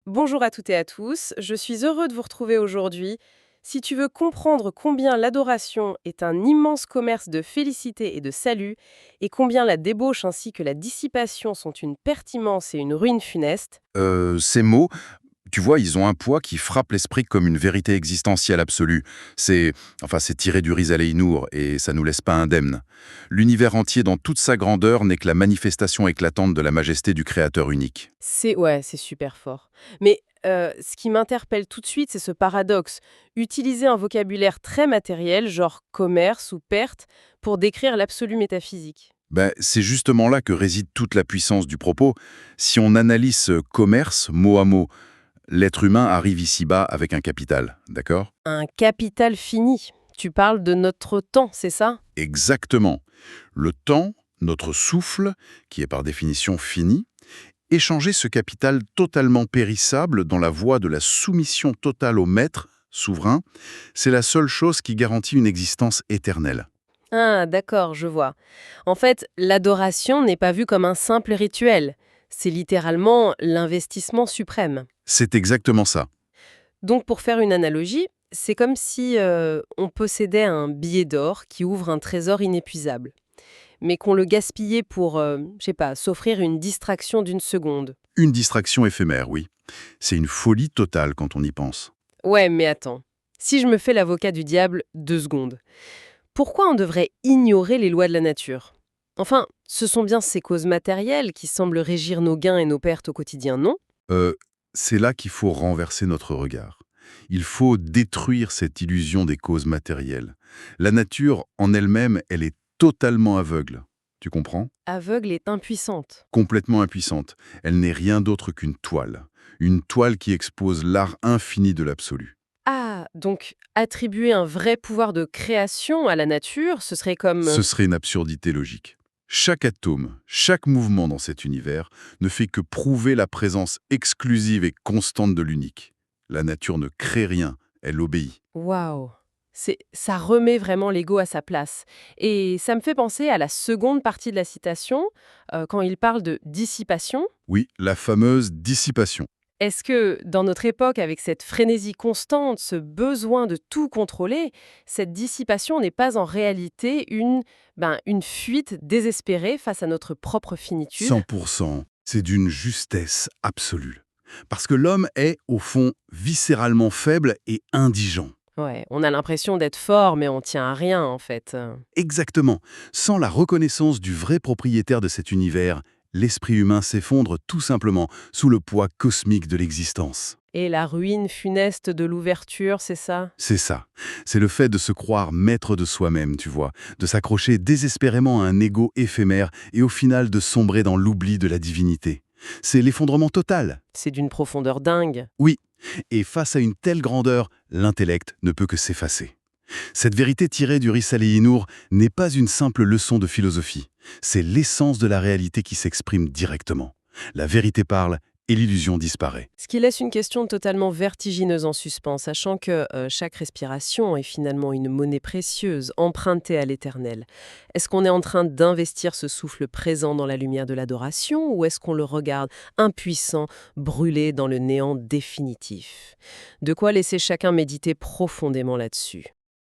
Bonjour à toutes et à tous, je suis heureux de vous retrouver aujourd'hui. Si tu veux comprendre combien l'adoration est un immense commerce de félicité et de salut, et combien la débauche ainsi que la dissipation sont une pertimence et une ruine funeste, Ces mots, tu vois, ils ont un poids qui frappe l'esprit comme une vérité existentielle absolue. C'est tiré du Rizal Nour et ça nous laisse pas indemnes. L'univers entier dans toute sa grandeur n'est que la manifestation éclatante de la majesté du Créateur unique. c'est super fort. Mais ce qui m'interpelle tout de suite, c'est ce paradoxe. Utiliser un vocabulaire très matériel, genre commerce ou perte, pour décrire l'absolu métaphysique. Ben, c'est justement là que réside toute la puissance du propos. Si on analyse ce commerce mot à mot, l'être humain arrive ici-bas avec un capital, d'accord? Un capital fini. Tu parles de notre temps, c'est ça? Exactement. Le temps, notre souffle, qui est par définition fini, échanger ce capital totalement périssable dans la voie de la soumission totale au maître, souverain, c'est la seule chose qui garantit une existence éternelle. Ah, d'accord, je vois. En fait, l'adoration n'est pas vue comme un simple rituel. C'est littéralement l'investissement suprême. C'est exactement ça. Donc, pour faire une analogie, c'est comme si on possédait un billet d'or qui ouvre un trésor inépuisable, mais qu'on le gaspillait pour, je sais pas, s'offrir une distraction d'une seconde. Une distraction éphémère, oui. C'est une folie totale quand on y pense. Ouais, mais attends. Si je me fais l'avocat du diable 2 secondes, pourquoi on devrait ignorer les lois de la nature? Enfin, ce sont bien ces causes matérielles qui semblent régir nos gains et nos pertes au quotidien, non? Euh, c'est là qu'il faut renverser notre regard. Il faut détruire cette illusion des causes matérielles. La nature, en elle-même, elle est totalement aveugle. Tu comprends? Aveugle et impuissante. Complètement impuissante. Elle n'est rien d'autre qu'une toile. Une toile qui expose l'art infini de l'absolu. Ah, donc attribuer un vrai pouvoir de création à la nature, ce serait comme... Ce serait une absurdité logique. Chaque atome, chaque mouvement dans cet univers ne fait que prouver la présence exclusive et constante de l'unique. La nature ne crée rien, elle obéit. Waouh. Ça remet vraiment l'ego à sa place. Et ça me fait penser à la seconde partie de la citation, quand il parle de dissipation. Oui, la fameuse dissipation. Est-ce que, dans notre époque, avec cette frénésie constante, ce besoin de tout contrôler, cette dissipation n'est pas en réalité une fuite désespérée face à notre propre finitude? 100%, c'est d'une justesse absolue. Parce que l'homme est, au fond, viscéralement faible et indigent. Ouais, on a l'impression d'être fort, mais on tient à rien, en fait. Exactement. Sans la reconnaissance du vrai propriétaire de cet univers, l'esprit humain s'effondre tout simplement sous le poids cosmique de l'existence. Et la ruine funeste de l'ouverture, c'est ça? C'est ça. C'est le fait de se croire maître de soi-même, tu vois, de s'accrocher désespérément à un ego éphémère et au final de sombrer dans l'oubli de la divinité. C'est l'effondrement total. C'est d'une profondeur dingue. Oui. Et face à une telle grandeur, l'intellect ne peut que s'effacer. Cette vérité tirée du Risale-i Nour n'est pas une simple leçon de philosophie. C'est l'essence de la réalité qui s'exprime directement. La vérité parle et l'illusion disparaît. Ce qui laisse une question totalement vertigineuse en suspens, sachant que chaque respiration est finalement une monnaie précieuse, empruntée à l'éternel. Est-ce qu'on est en train d'investir ce souffle présent dans la lumière de l'adoration, ou est-ce qu'on le regarde impuissant, brûlé dans le néant définitif? De quoi laisser chacun méditer profondément là-dessus.